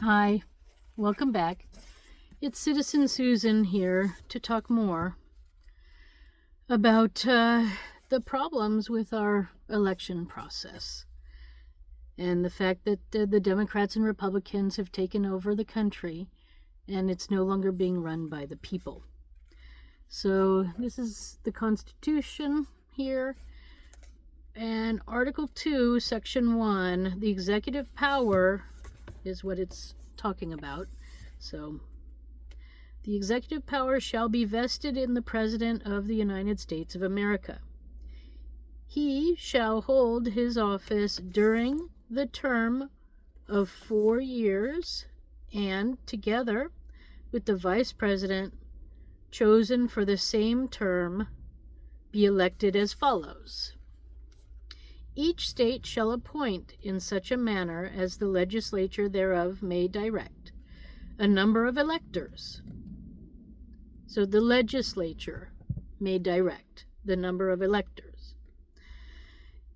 Hi, welcome back. It's Citizen Susan here to talk more about the problems with our election process and the fact that the Democrats and Republicans have taken over the country and it's no longer being run by the people. So this is the Constitution here, and Article 2, Section 1, the executive power is what it's talking about. So the executive power shall be vested in the President of the United States of America. He shall hold his office during the term of 4 years, and, together with the Vice President chosen for the same term, be elected as follows. Each state shall appoint in such a manner as the legislature thereof may direct a number of electors. So the legislature may direct the number of electors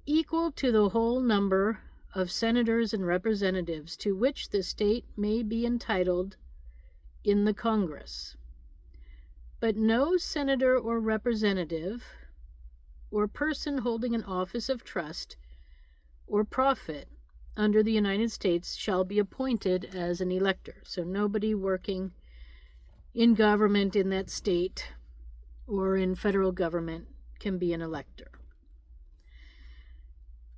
equal to the whole number of senators and representatives to which the state may be entitled in the Congress. But no senator or representative or person holding an office of trust or profit under the United States shall be appointed as an elector. So nobody working in government in that state or in federal government can be an elector.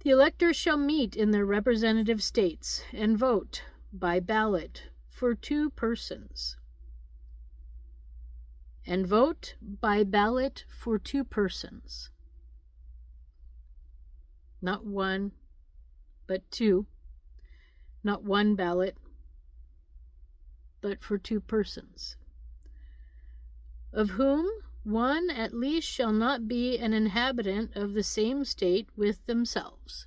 The electors shall meet in their representative states and vote by ballot for 2 persons. And vote by ballot for 2 persons. Not 1, but 2. Not 1 ballot, but for 2 persons. Of whom 1 at least shall not be an inhabitant of the same state with themselves.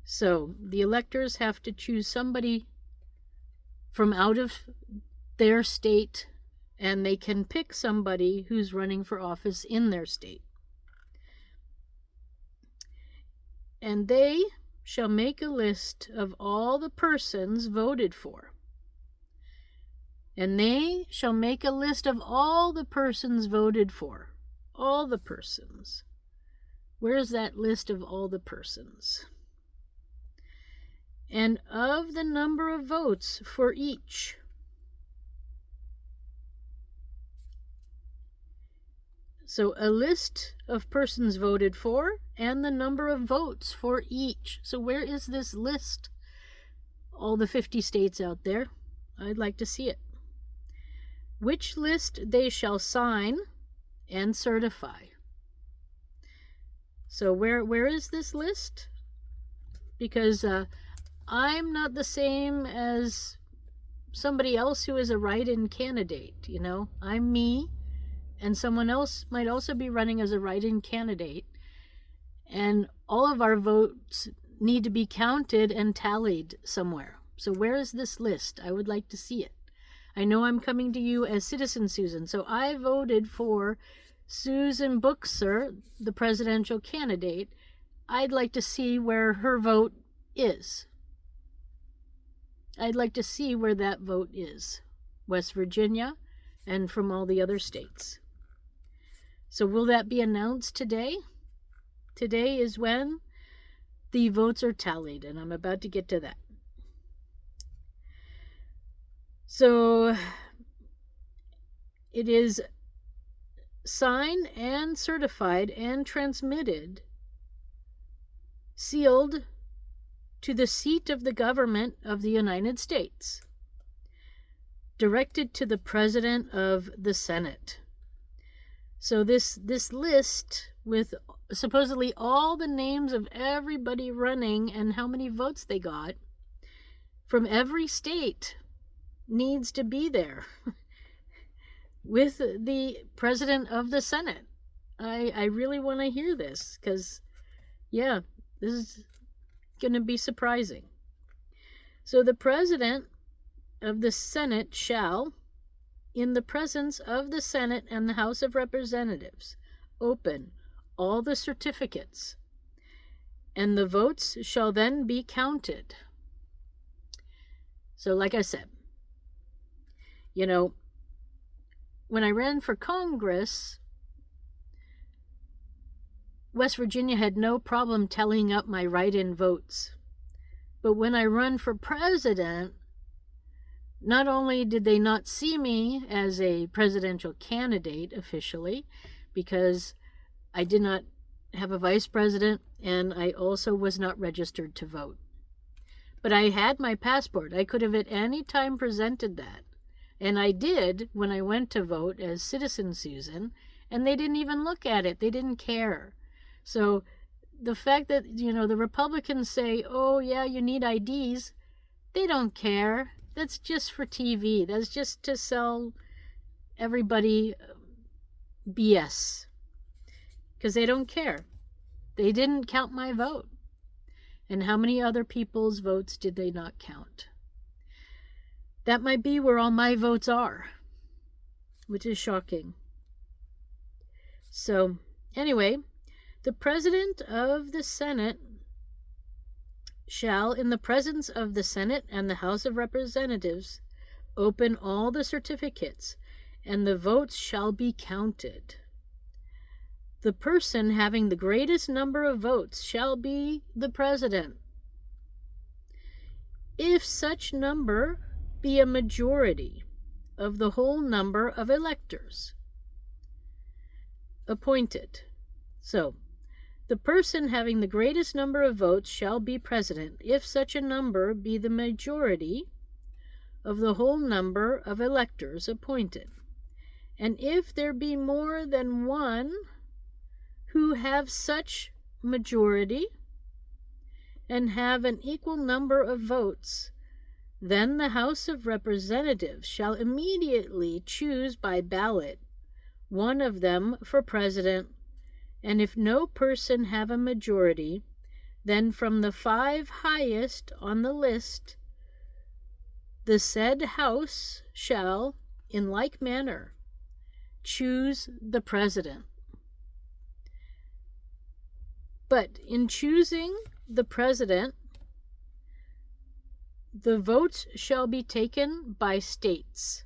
So the electors have to choose somebody from out of their state, and they can pick somebody who's running for office in their state. And they shall make a list of all the persons voted for. And they shall make a list of all the persons voted for. All the persons. Where's that list of all the persons? And of the number of votes for each. So a list of persons voted for and the number of votes for each. So where is this list? All the 50 states out there. I'd like to see it. Which list they shall sign and certify. So where is this list? Because I'm not the same as somebody else who is a write-in candidate, you know. I'm me, and someone else might also be running as a write-in candidate. And all of our votes need to be counted and tallied somewhere. So where is this list? I would like to see it. I know I'm coming to you as Citizen Susan, so I voted for Susan Bookser, the presidential candidate. I'd like to see where her vote is. I'd like to see where that vote is. West Virginia and from all the other states. So will that be announced today? Today is when the votes are tallied, and I'm about to get to that. So it is signed and certified and transmitted, sealed to the seat of the government of the United States, directed to the President of the Senate. So this list with supposedly all the names of everybody running and how many votes they got from every state needs to be there with the President of the Senate. I really want to hear this because, yeah, this is going to be surprising. So the President of the Senate shall, in the presence of the Senate and the House of Representatives, open all the certificates, and the votes shall then be counted. So like I said, when I ran for Congress, West Virginia had no problem tallying up my write-in votes. But when I run for president, not only did they not see me as a presidential candidate officially, because I did not have a vice president, and I also was not registered to vote. But I had my passport. I could have at any time presented that. And I did when I went to vote as Citizen Susan, and they didn't even look at it. They didn't care. So the fact that, the Republicans say, oh, yeah, you need IDs, they don't care. That's just for TV. That's just to sell everybody BS. Because they don't care. They didn't count my vote. And how many other people's votes did they not count? That might be where all my votes are, which is shocking. So, anyway, the President of the Senate shall, in the presence of the Senate and the House of Representatives, open all the certificates, and the votes shall be counted. The person having the greatest number of votes shall be the President, if such number be a majority of the whole number of electors appointed. So, the person having the greatest number of votes shall be president, if such a number be the majority of the whole number of electors appointed. And if there be more than one who have such majority and have an equal number of votes, then the House of Representatives shall immediately choose by ballot one of them for president, and if no person have a majority, then from the 5 highest on the list, the said House shall, in like manner, choose the president. But in choosing the president, the votes shall be taken by states,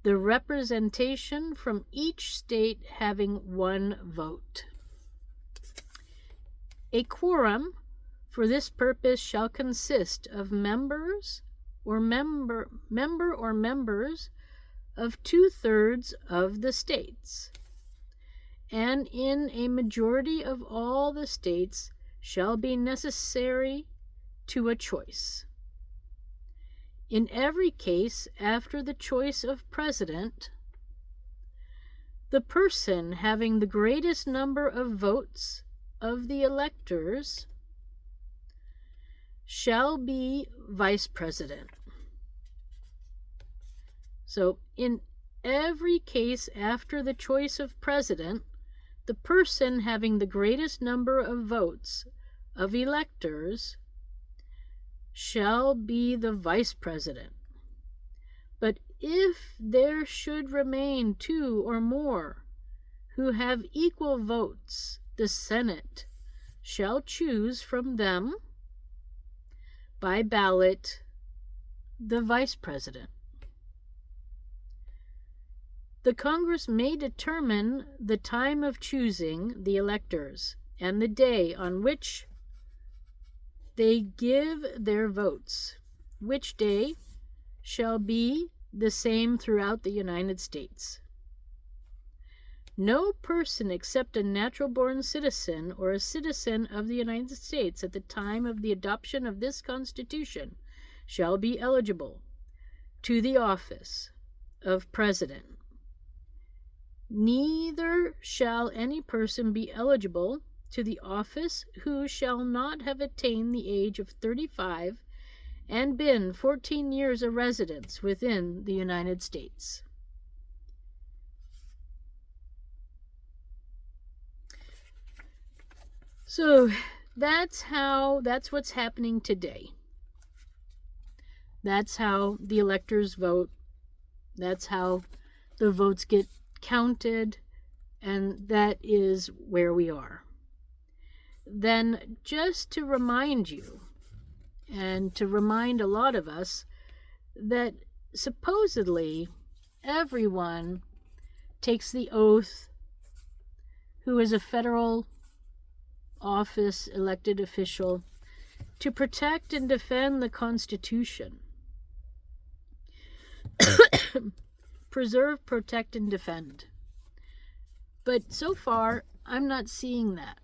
the representation from each state having 1 vote. A quorum for this purpose shall consist of members or members of 2/3 of the states, and in a majority of all the states shall be necessary to a choice. In every case, after the choice of president, the person having the greatest number of votes of the electors shall be vice president. So, in every case after the choice of president, the person having the greatest number of votes of electors shall be the vice president. But if there should remain 2 or more who have equal votes, the Senate shall choose from them by ballot the vice president. The Congress may determine the time of choosing the electors and the day on which they give their votes, which day shall be the same throughout the United States. No person except a natural-born citizen or a citizen of the United States at the time of the adoption of this Constitution shall be eligible to the office of President. Neither shall any person be eligible to the office who shall not have attained the age of 35 and been 14 years a resident within the United States. So that's what's happening today. That's how the electors vote. That's how the votes get counted, and that is where we are. Then, just to remind you, and to remind a lot of us, that supposedly everyone takes the oath who is a federal office elected official to protect and defend the Constitution. Preserve, protect, and defend. But so far, I'm not seeing that.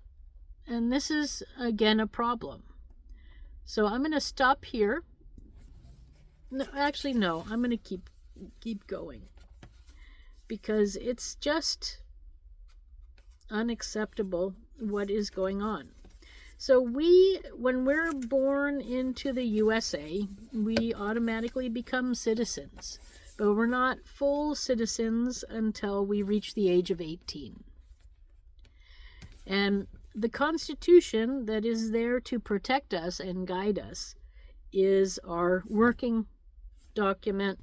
And this is, again, a problem. So I'm going to stop here. No, actually, no. I'm going to keep going. Because it's just unacceptable what is going on. So when we're born into the USA, we automatically become citizens. But we're not full citizens until we reach the age of 18. And the Constitution that is there to protect us and guide us is our working document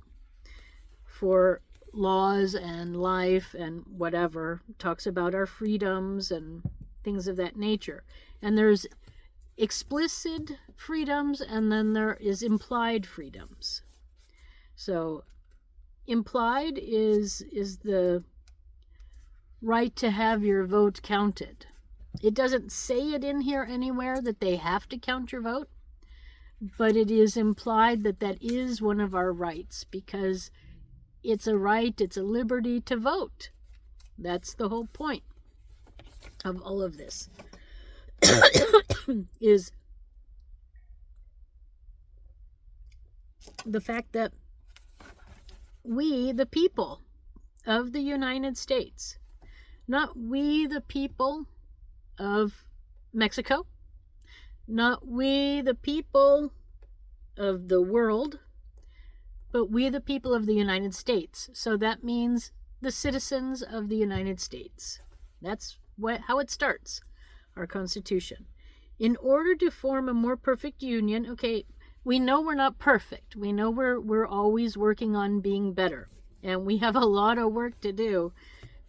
for laws and life and whatever. It talks about our freedoms and things of that nature. And there's explicit freedoms, and then there is implied freedoms. So implied is the right to have your vote counted. It doesn't say it in here anywhere that they have to count your vote, but it is implied that that is one of our rights, because it's a right, it's a liberty to vote. That's the whole point of all of this. Is the fact that we, the people of the United States, not we, the people of Mexico, not we, the people of the world, but we, the people of the United States. So that means the citizens of the United States. That's how it starts, our Constitution. In order to form a more perfect union, okay, we know we're not perfect. We know we're always working on being better. And we have a lot of work to do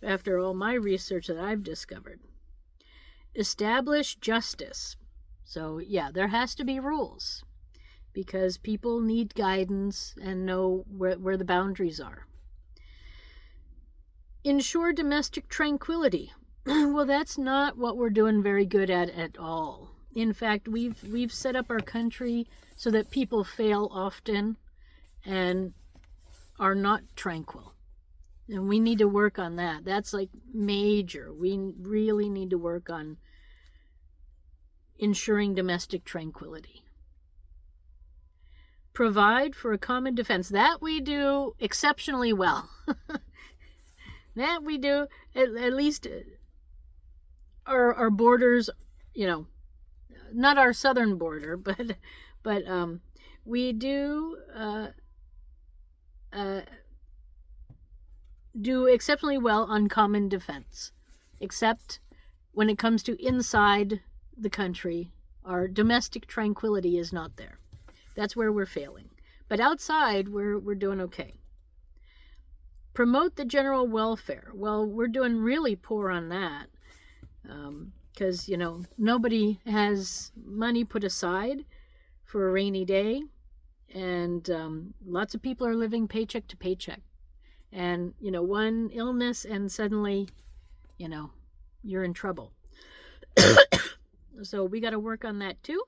after all my research that I've discovered. Establish justice. So, yeah, there has to be rules, because people need guidance and know where the boundaries are. Ensure domestic tranquility. Well, that's not what we're doing very good at all. In fact, we've set up our country so that people fail often and are not tranquil. And we need to work on that. That's like major. We really need to work on ensuring domestic tranquility. Provide for a common defense. That we do exceptionally well. That we do, at least our borders, not our southern border, but we do exceptionally well on common defense, except when it comes to inside the country, our domestic tranquility is not there. That's where we're failing. But outside, we're doing okay. Promote the general welfare. Well, we're doing really poor on that, because, nobody has money put aside for a rainy day, and lots of people are living paycheck to paycheck. And, one illness and suddenly, you're in trouble. So we got to work on that too.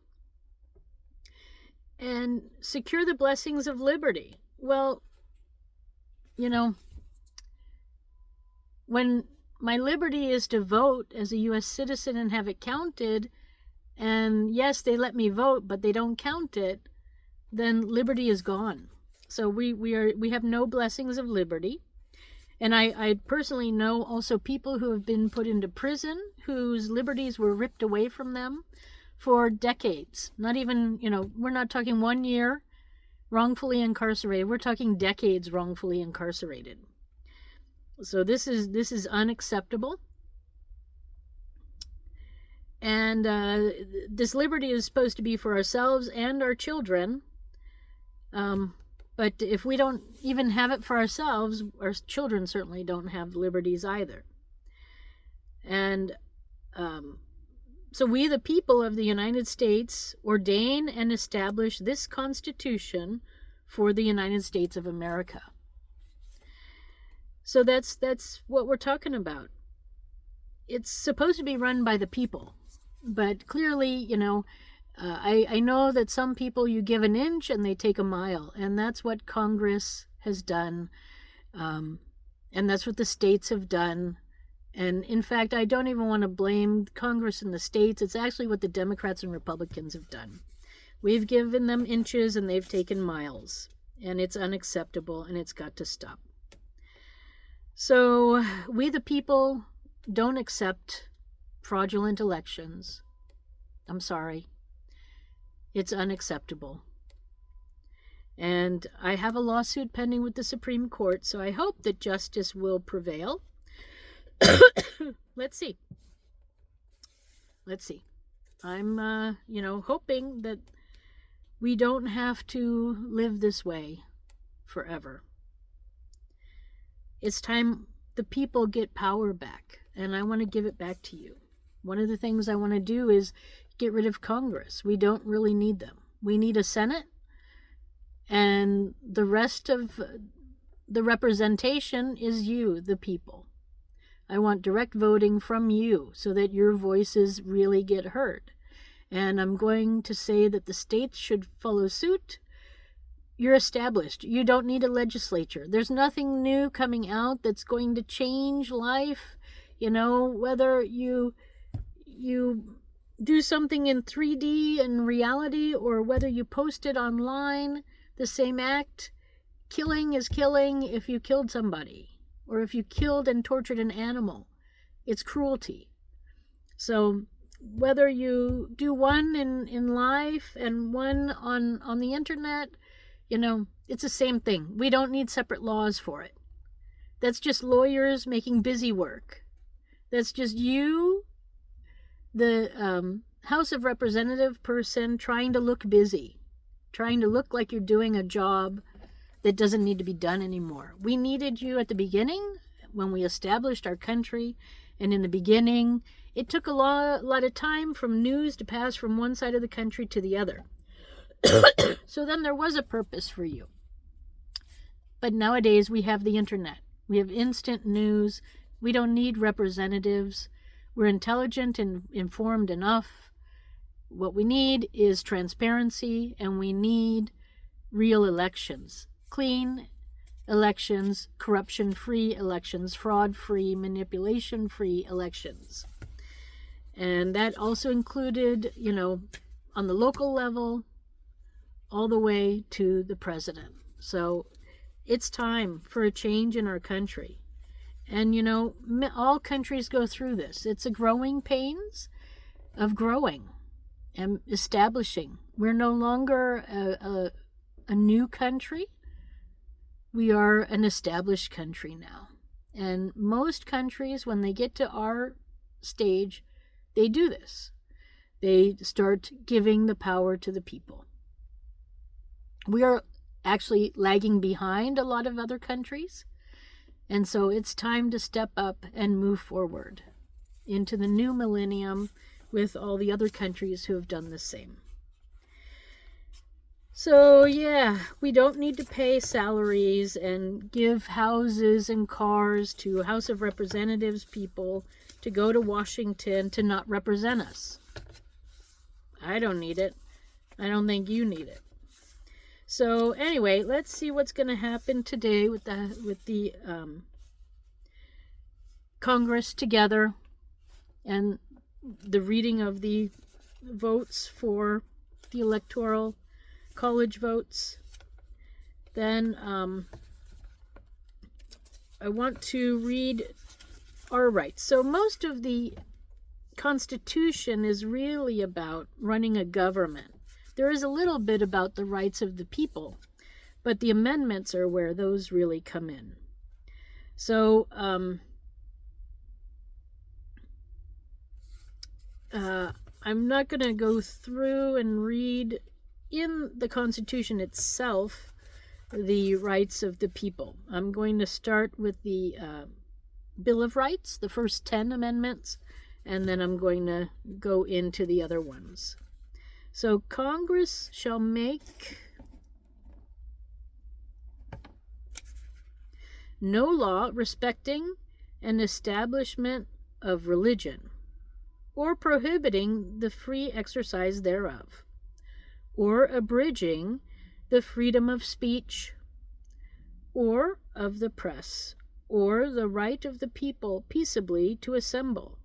And secure the blessings of liberty. Well, when my liberty is to vote as a U.S. citizen and have it counted, and yes, they let me vote, but they don't count it, then liberty is gone. So we have no blessings of liberty. And I personally know also people who have been put into prison whose liberties were ripped away from them for decades. Not even, we're not talking 1 year wrongfully incarcerated. We're talking decades wrongfully incarcerated. So this is unacceptable. And this liberty is supposed to be for ourselves and our children. But if we don't even have it for ourselves, our children certainly don't have liberties either. And so we, the people of the United States, ordain and establish this Constitution for the United States of America. So that's what we're talking about. It's supposed to be run by the people, but clearly, I know that some people, you give an inch and they take a mile, and that's what Congress has done, and that's what the states have done. And in fact, I don't even want to blame Congress in the states. It's actually what the Democrats and Republicans have done. We've given them inches and they've taken miles, and it's unacceptable, and it's got to stop. So we the people don't accept fraudulent elections. I'm sorry. It's unacceptable. And I have a lawsuit pending with the Supreme Court, so I hope that justice will prevail. Let's see. I'm, hoping that we don't have to live this way forever. It's time the people get power back, and I want to give it back to you. One of the things I want to do is get rid of Congress. We don't really need them. We need a Senate, and the rest of the representation is you, the people. I want direct voting from you so that your voices really get heard. And I'm going to say that the states should follow suit. You're established. You don't need a legislature. There's nothing new coming out that's going to change life. Whether you do something in 3D and reality, or whether you post it online, the same act. Killing is killing if you killed somebody, or if you killed and tortured an animal. It's cruelty. So whether you do one in life and one on the internet, it's the same thing. We don't need separate laws for it. That's just lawyers making busy work. That's just you, the House of Representative person, trying to look busy, trying to look like you're doing a job that doesn't need to be done anymore. We needed you at the beginning when we established our country, and in the beginning, it took a lot of time from news to pass from one side of the country to the other. So then there was a purpose for you. But nowadays we have the internet. We have instant news. We don't need representatives. We're intelligent and informed enough. What we need is transparency, and we need real elections. Clean elections, corruption-free elections, fraud-free, manipulation-free elections. And that also included, on the local level, all the way to the president. So it's time for a change in our country. And, all countries go through this. It's a growing pains of growing and establishing. We're no longer a new country. We are an established country now. And most countries, when they get to our stage, they do this. They start giving the power to the people. We are actually lagging behind a lot of other countries. And so it's time to step up and move forward into the new millennium with all the other countries who have done the same. So yeah, we don't need to pay salaries and give houses and cars to House of Representatives people to go to Washington to not represent us. I don't need it. I don't think you need it. So anyway, let's see what's going to happen today with the Congress together and the reading of the votes for the Electoral College votes. Then I want to read our rights. So most of the Constitution is really about running a government. There is a little bit about the rights of the people, but the amendments are where those really come in. So I'm not going to go through and read in the Constitution itself the rights of the people. I'm going to start with the Bill of Rights, the first 10 amendments, and then I'm going to go into the other ones. So Congress shall make no law respecting an establishment of religion, or prohibiting the free exercise thereof, or abridging the freedom of speech, or of the press, or the right of the people peaceably to assemble,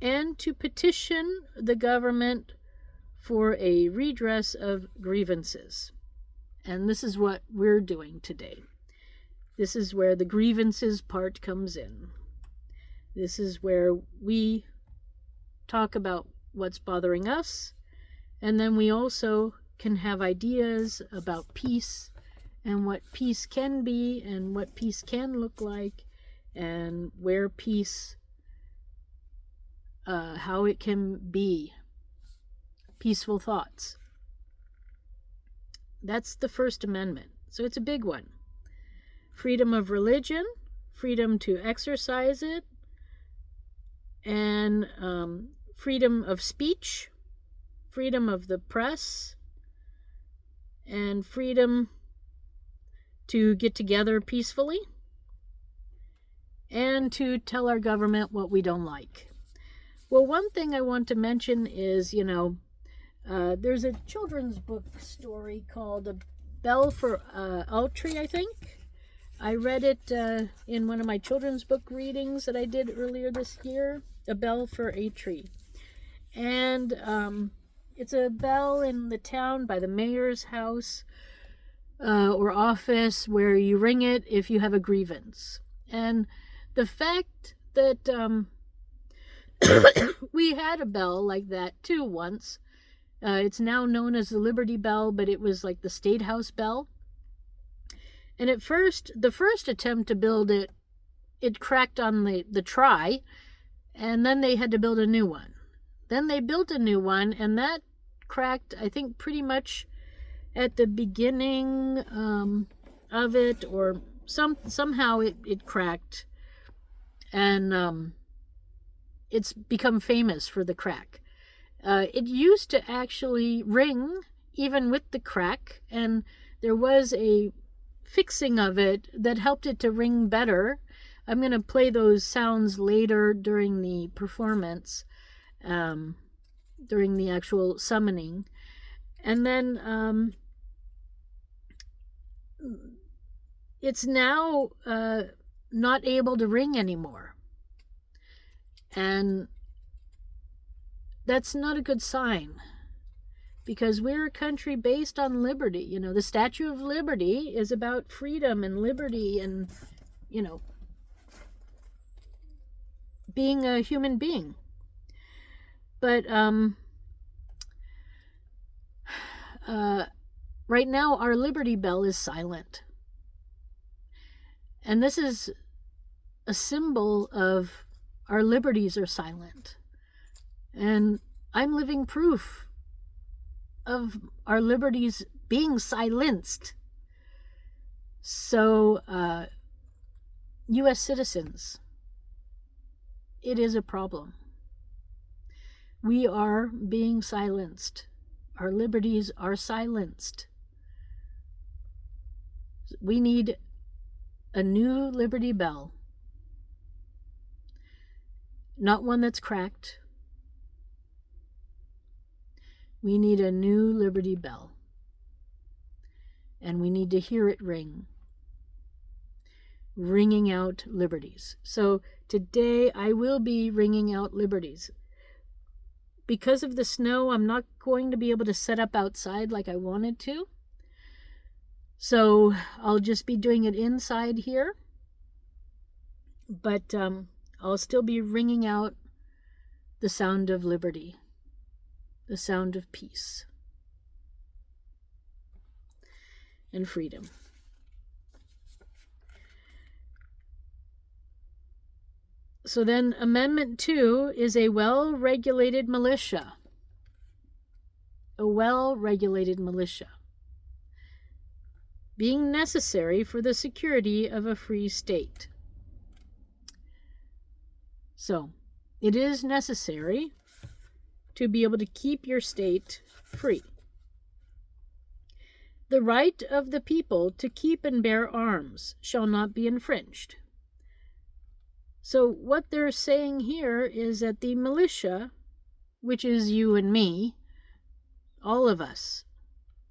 and to petition the government for a redress of grievances. And this is what we're doing today. This is where the grievances part comes in. This is where we talk about what's bothering us, and then we also can have ideas about peace and what peace can be and what peace can look like, and where peace, how it can be. Peaceful thoughts. That's the First Amendment. So it's a big one. Freedom of religion, freedom to exercise it, and freedom of speech, freedom of the press, and freedom to get together peacefully, and to tell our government what we don't like. Well, one thing I want to mention is, there's a children's book story called A Bell for Autry, I think. I read it in one of my children's book readings that I did earlier this year, A Bell for Autry. And it's a bell in the town by the mayor's house or office where you ring it if you have a grievance. And the fact that we had a bell like that too once. It's now known as the Liberty Bell, but it was like the State House bell. And at first, the first attempt to build it, it cracked on the try, and then they had to build a new one. Then they built a new one, and that cracked, I think, pretty much at the beginning of it, or somehow it cracked, and it's become famous for the crack. It used to actually ring even with the crack, and there was a fixing of it that helped it to ring better. I'm going to play those sounds later during the performance, during the actual summoning. And then it's now not able to ring anymore. And that's not a good sign, because we're a country based on liberty. The Statue of Liberty is about freedom and liberty and, being a human being. But right now our Liberty Bell is silent. And this is a symbol of our liberties are silent. And I'm living proof of our liberties being silenced. So, U.S. citizens, it is a problem. We are being silenced. Our liberties are silenced. We need a new Liberty Bell. Not one that's cracked. We need a new Liberty Bell. And we need to hear it ring. Ringing out liberties. So today I will be ringing out liberties. Because of the snow, I'm not going to be able to set up outside like I wanted to. So I'll just be doing it inside here. But I'll still be ringing out the sound of liberty. The sound of peace and freedom. So then Amendment 2 is a well-regulated militia. A well-regulated militia. Being necessary for the security of a free state. So, it is necessary to be able to keep your state free. The right of the people to keep and bear arms shall not be infringed. So what they're saying here is that the militia, which is you and me, all of us,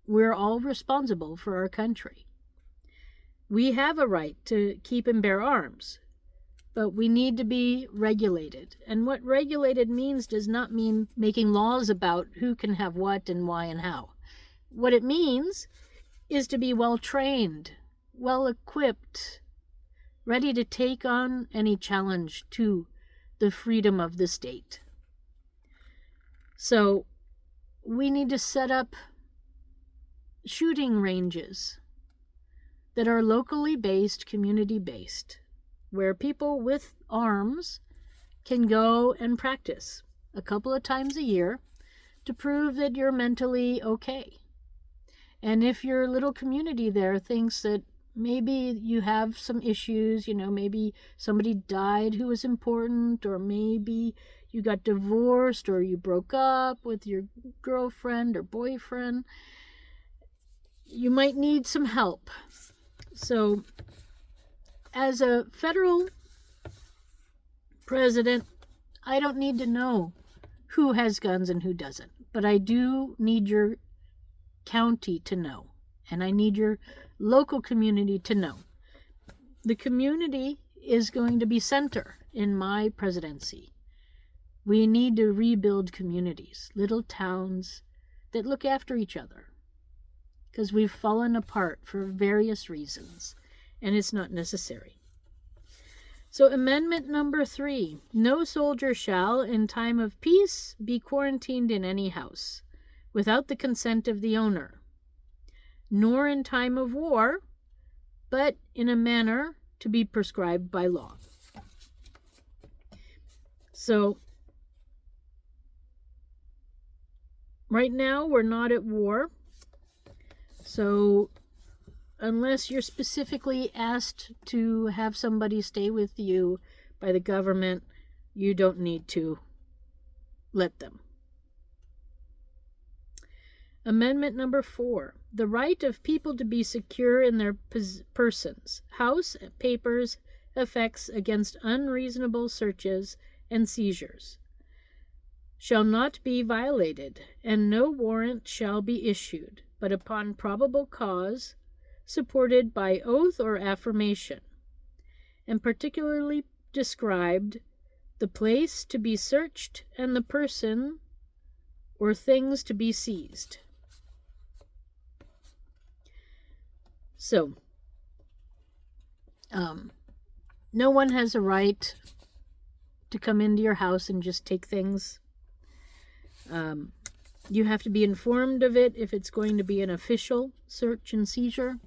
we're all responsible for our country. We have a right to keep and bear arms, but we need to be regulated. And what regulated means does not mean making laws about who can have what and why and how. What it means is to be well trained, well equipped, ready to take on any challenge to the freedom of the state. So we need to set up shooting ranges that are locally based, community based, where people with arms can go and practice a couple of times a year to prove that you're mentally okay. And if your little community there thinks that maybe you have some issues, maybe somebody died who was important, or maybe you got divorced, or you broke up with your girlfriend or boyfriend, you might need some help. So, as a federal president, I don't need to know who has guns and who doesn't, but I do need your county to know, and I need your local community to know. The community is going to be center in my presidency. We need to rebuild communities, little towns that look after each other, because we've fallen apart for various reasons, and it's not necessary. So amendment number 3, no soldier shall, in time of peace, be quarantined in any house, without the consent of the owner, nor in time of war, but in a manner to be prescribed by law. So, right now we're not at war, so unless you're specifically asked to have somebody stay with you by the government, you don't need to let them. Amendment number 4, the right of people to be secure in their persons, house, papers, effects against unreasonable searches and seizures shall not be violated, and no warrant shall be issued, but upon probable cause, supported by oath or affirmation, and particularly described the place to be searched and the person or things to be seized. So, no one has a right to come into your house and just take things. You have to be informed of it if it's going to be an official search and seizure.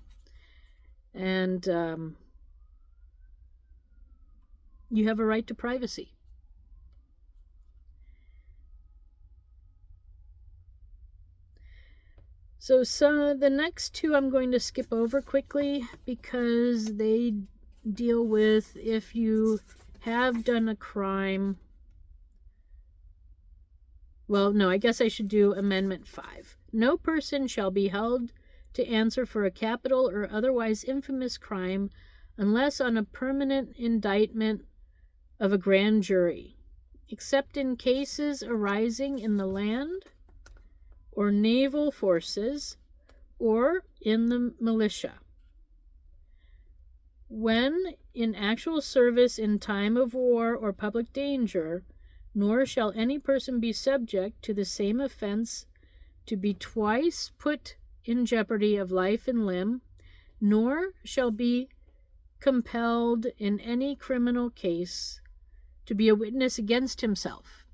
And you have a right to privacy. So the next two I'm going to skip over quickly because they deal with if you have done a crime. Well, no, I guess I should do Amendment 5. No person shall be held to answer for a capital or otherwise infamous crime unless on a permanent indictment of a grand jury, except in cases arising in the land or naval forces or in the militia, when in actual service in time of war or public danger, nor shall any person be subject to the same offense to be twice put in jeopardy of life and limb, nor shall be compelled in any criminal case to be a witness against himself,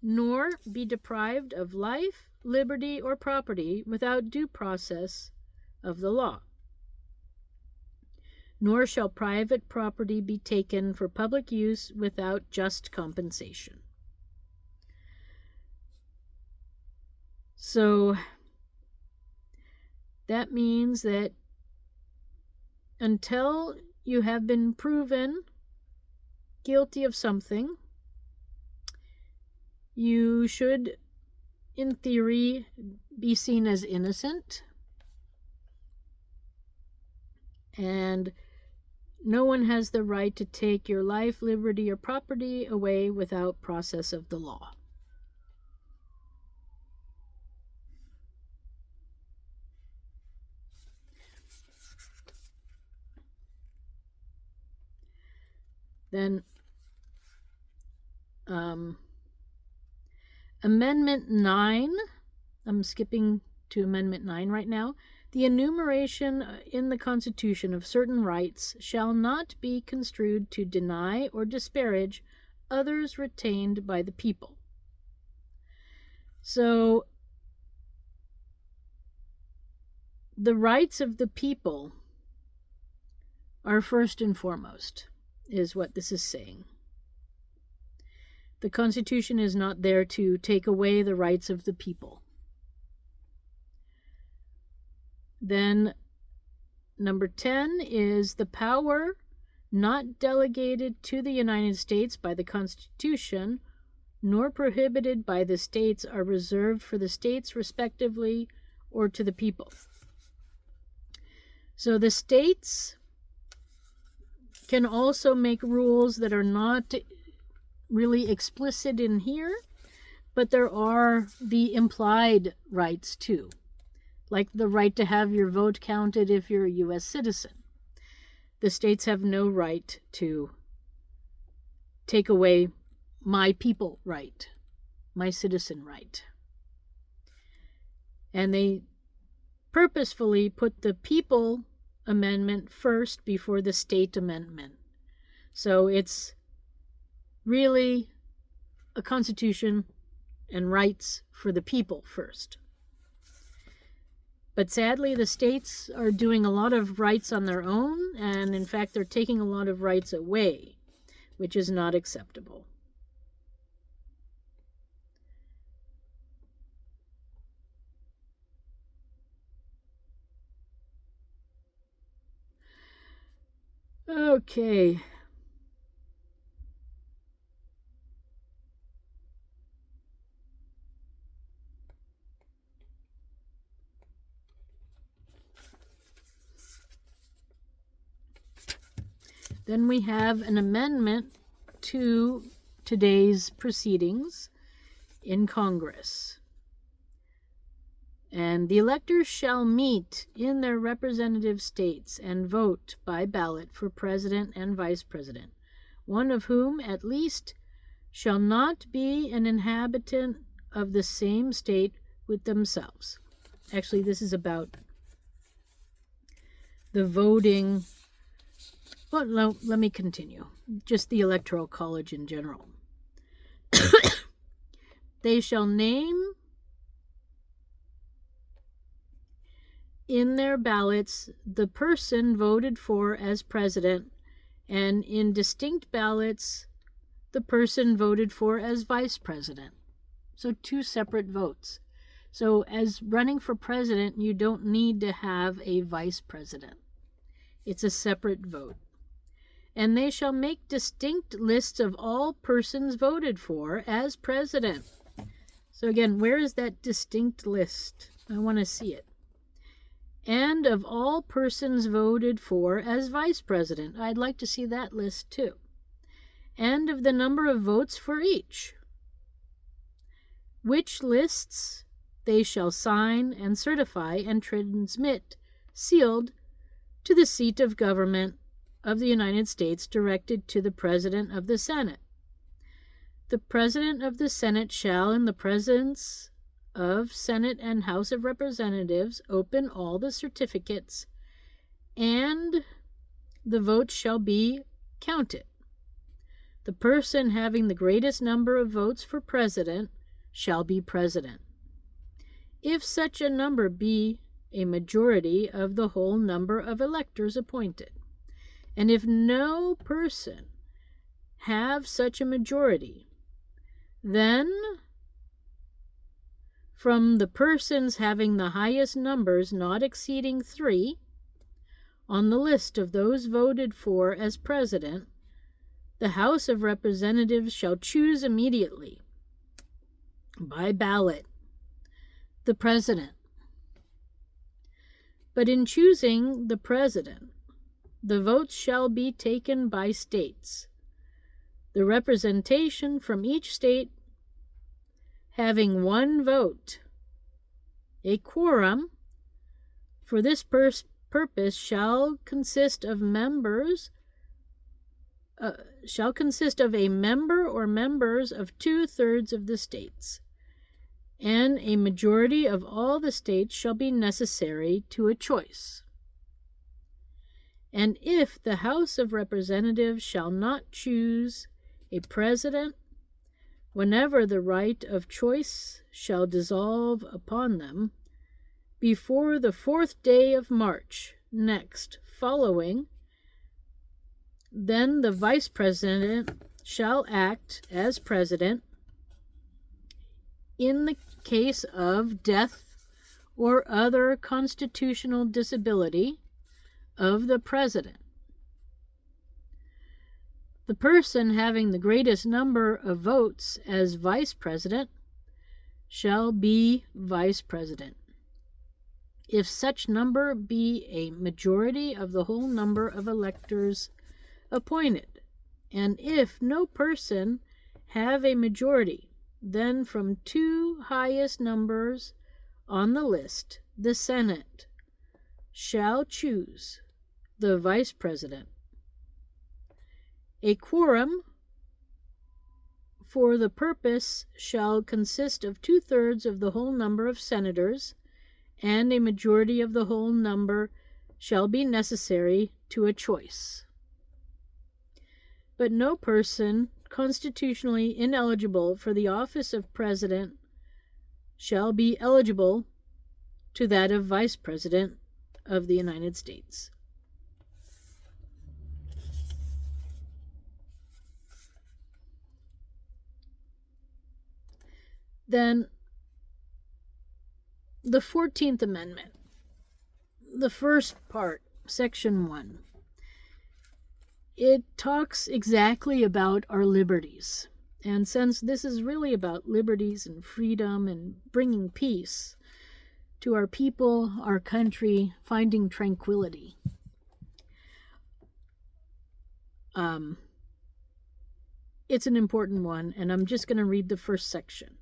nor be deprived of life, liberty, or property without due process of the law. Nor shall private property be taken for public use without just compensation. So that means that until you have been proven guilty of something, you should in theory, be seen as innocent. And no one has the right to take your life, liberty, or property away without process of the law. Then Amendment 9, I'm skipping to Amendment 9 right now. The enumeration in the Constitution of certain rights shall not be construed to deny or disparage others retained by the people. So, the rights of the people are first and foremost, is what this is saying. The Constitution is not there to take away the rights of the people. Then number 10 is the power not delegated to the United States by the Constitution nor prohibited by the states are reserved for the states respectively or to the people. So the states can also make rules that are not really explicit in here, but there are the implied rights too, like the right to have your vote counted if you're a U.S. citizen. The states have no right to take away my people right, my citizen right. And they purposefully put the people amendment first before the state amendment. So it's really a constitution and rights for the people first. But sadly, the states are doing a lot of rights on their own, and in fact, they're taking a lot of rights away, which is not acceptable. Okay. Then we have an amendment to today's proceedings in Congress. And the electors shall meet in their representative states and vote by ballot for president and vice president, one of whom at least shall not be an inhabitant of the same state with themselves. Actually, this is about the voting. Well, no, let me continue. Just the Electoral College in general. They shall name in their ballots the person voted for as president, and in distinct ballots the person voted for as vice president. So 2 separate votes. So as running for president, you don't need to have a vice president. It's a separate vote. And they shall make distinct lists of all persons voted for as president. So again, where is that distinct list? I want to see it. And of all persons voted for as vice president. I'd like to see that list too. And of the number of votes for each. Which lists they shall sign and certify and transmit, sealed, to the seat of government of the United States, directed to the President of the Senate. The President of the Senate shall, in the presence of Senate and House of Representatives, open all the certificates, and the votes shall be counted. The person having the greatest number of votes for president shall be president, if such a number be a majority of the whole number of electors appointed. And if no person have such a majority, then from the persons having the highest numbers not exceeding 3 on the list of those voted for as president, the House of Representatives shall choose immediately by ballot the president. But in choosing the president, the votes shall be taken by states, the representation from each state having one vote. A quorum for this purpose shall consist of a member or members of 2/3 of the states, and a majority of all the states shall be necessary to a choice. And if the House of Representatives shall not choose a president, whenever the right of choice shall dissolve upon them, before the 4th day of March next following, then the vice president shall act as president in the case of death or other constitutional disability of the president. The person having the greatest number of votes as vice president shall be vice president, if such number be a majority of the whole number of electors appointed, and if no person have a majority, then from 2 highest numbers on the list, the Senate shall choose the vice president. A quorum for the purpose shall consist of 2/3 of the whole number of senators, and a majority of the whole number shall be necessary to a choice. But no person constitutionally ineligible for the office of president shall be eligible to that of vice president of the United States. Then the 14th Amendment, the first part, Section 1. It talks exactly about our liberties. And since this is really about liberties and freedom and bringing peace to our people, our country, finding tranquility, it's an important one, and I'm just going to read the first section.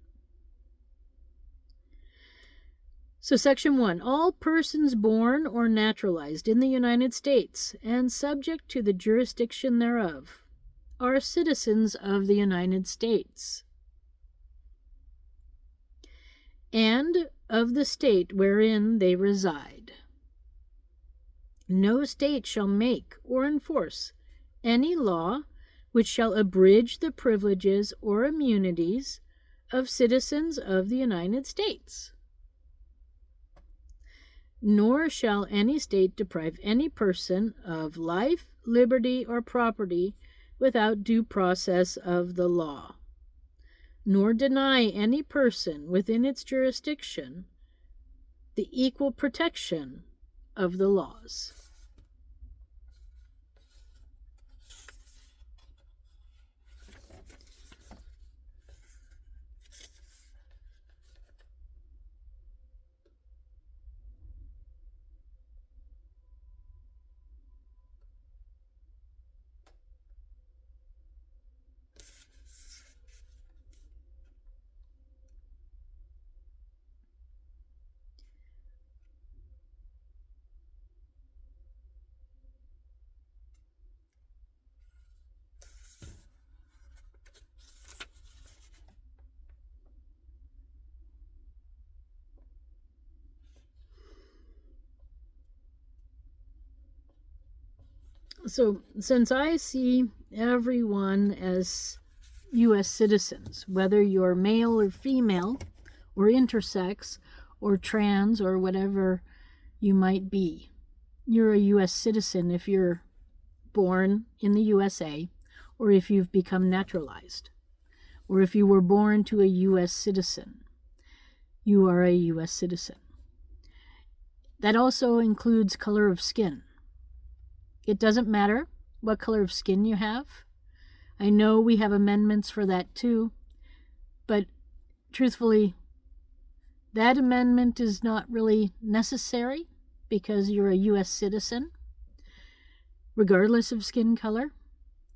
So Section 1, all persons born or naturalized in the United States and subject to the jurisdiction thereof are citizens of the United States and of the state wherein they reside. No state shall make or enforce any law which shall abridge the privileges or immunities of citizens of the United States. Nor shall any state deprive any person of life, liberty, or property without due process of the law, nor deny any person within its jurisdiction the equal protection of the laws. So, since I see everyone as U.S. citizens, whether you're male or female, or intersex, or trans, or whatever you might be, you're a U.S. citizen if you're born in the USA, or if you've become naturalized, or if you were born to a U.S. citizen, you are a U.S. citizen. That also includes color of skin. It doesn't matter what color of skin you have. I know we have amendments for that too, but truthfully, That amendment is not really necessary because you're a U.S. citizen, regardless of skin color,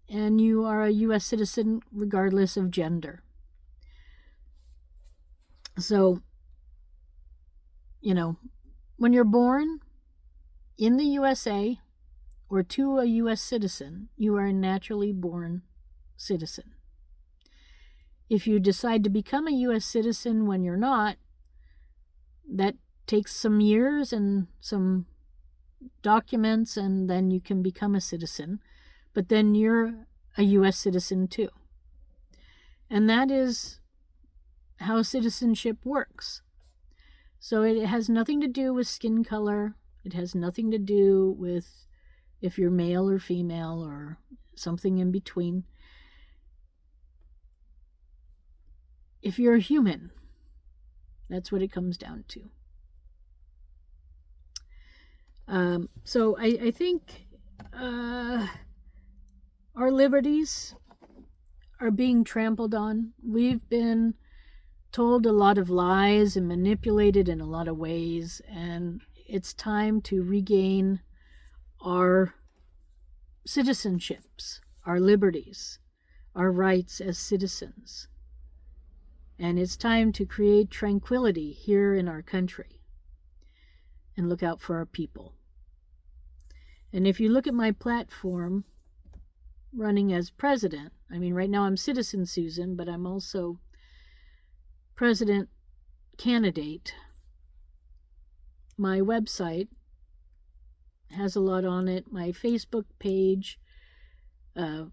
and you are a U.S. citizen regardless of gender. So, when you're born in the USA or to a U.S. citizen, you are a naturally born citizen. If you decide to become a U.S. citizen when you're not, that takes some years and some documents, and then you can become a citizen. But then you're a U.S. citizen too. And that is how citizenship works. So it has nothing to do with skin color. It has nothing to do with if you're male or female or something in between. If you're a human, that's what it comes down to. So I think our liberties are being trampled on. We've been told a lot of lies and manipulated in a lot of ways, and it's time to regain our citizenships, our liberties, our rights as citizens. And it's time to create tranquility here in our country and look out for our people. And if you look at my platform running as president, right now I'm Citizen Susan, but I'm also president candidate. My website has a lot on it. My Facebook page, under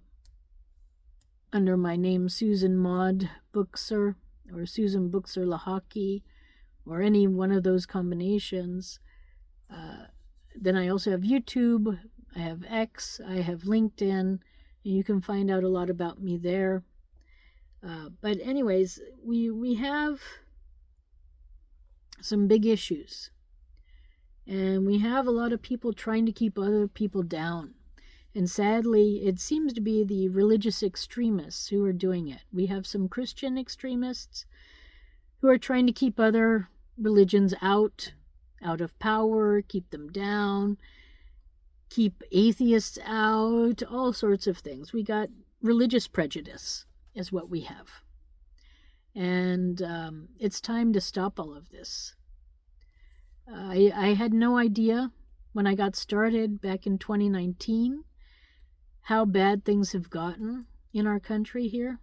my name Susan Maude Bookser or Susan Bookser Lahaki, or any one of those combinations. Then I also have YouTube, I have X, I have LinkedIn, and you can find out a lot about me there. But anyways, we have some big issues. And we have a lot of people trying to keep other people down. And sadly, it seems to be the religious extremists who are doing it. We have some Christian extremists who are trying to keep other religions out of power, keep them down, keep atheists out, all sorts of things. We got religious prejudice is what we have. And it's time to stop all of this. I had no idea when I got started back in 2019 how bad things have gotten in our country here.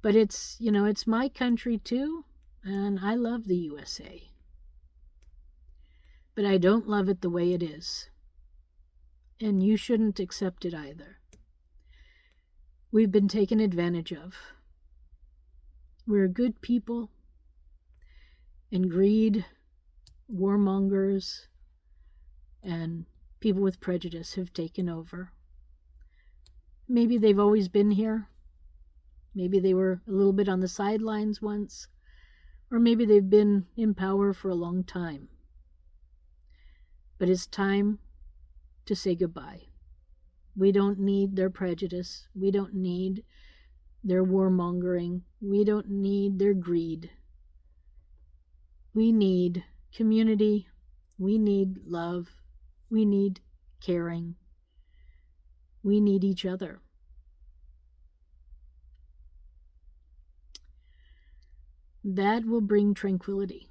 But it's my country too, and I love the USA. But I don't love it the way it is. And you shouldn't accept it either. We've been taken advantage of. We're good people, and greed, warmongers, and people with prejudice have taken over. Maybe they've always been here. Maybe they were a little bit on the sidelines once. Or maybe they've been in power for a long time. But it's time to say goodbye. We don't need their prejudice. We don't need their warmongering. We don't need their greed. We need community. We need love. We need caring. We need each other. That will bring tranquility.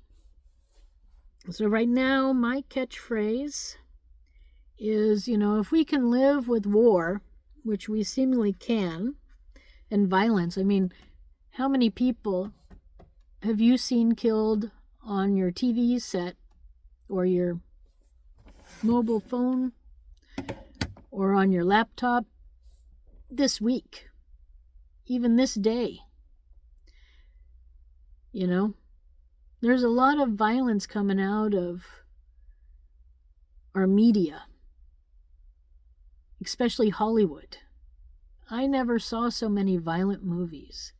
So right now, my catchphrase is, if we can live with war, which we seemingly can, and violence. How many people have you seen killed on your TV set or your mobile phone or on your laptop this week, even this day? There's a lot of violence coming out of our media, especially Hollywood. I never saw so many violent movies,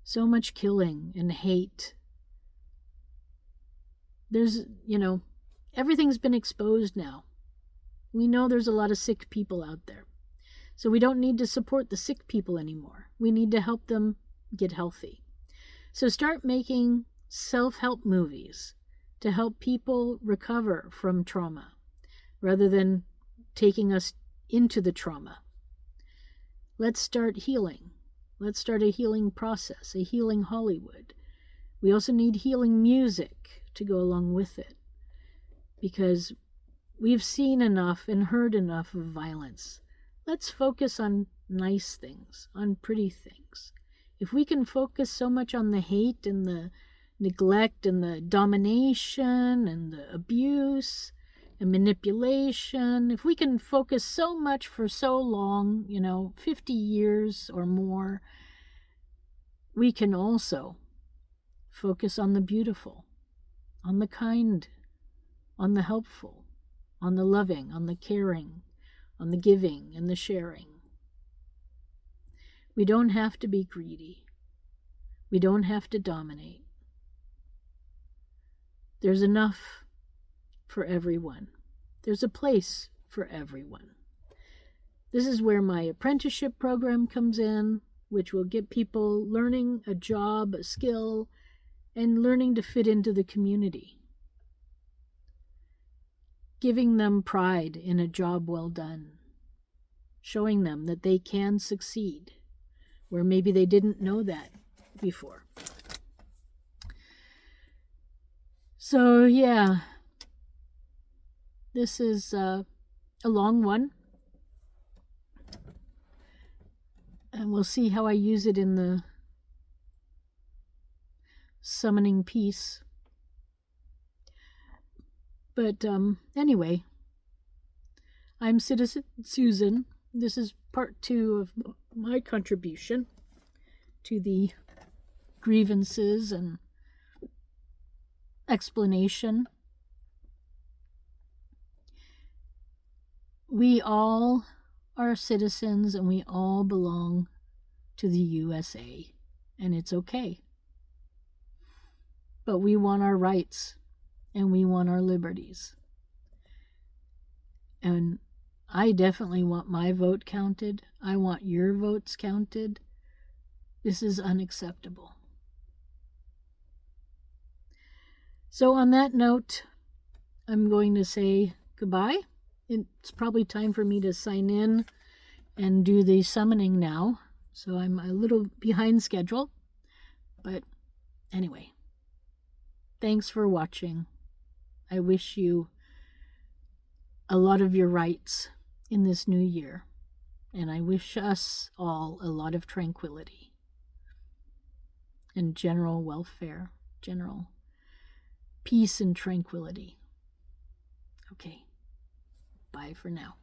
so much killing and hate. There's, everything's been exposed now. We know there's a lot of sick people out there. So we don't need to support the sick people anymore. We need to help them get healthy. So start making self-help movies to help people recover from trauma rather than taking us into the trauma. Let's start healing. Let's start a healing process, a healing Hollywood. We also need healing music to go along with it, because we've seen enough and heard enough of violence. Let's focus on nice things, on pretty things. If we can focus so much on the hate and the neglect and the domination and the abuse and manipulation, if we can focus so much for so long, 50 years or more, we can also focus on the beautiful, on the kind, on the helpful, on the loving, on the caring, on the giving and the sharing. We don't have to be greedy. We don't have to dominate. There's enough for everyone. There's a place for everyone. This is where my apprenticeship program comes in, which will get people learning a job, a skill, and learning to fit into the community. Giving them pride in a job well done. Showing them that they can succeed, where maybe they didn't know that before. So, yeah, this is a long one. And we'll see how I use it in the summoning piece. But anyway, I'm Citizen Susan. This is part 2 of my contribution to the grievances and explanation. We all are citizens and we all belong to the USA, and it's okay. But we want our rights and we want our liberties. And I definitely want my vote counted. I want your votes counted. This is unacceptable. So on that note, I'm going to say goodbye. It's probably time for me to sign in and do the summoning now. So I'm a little behind schedule. But anyway, thanks for watching. I wish you a lot of your rights in this new year. And I wish us all a lot of tranquility and general welfare, general peace and tranquility. Okay, bye for now.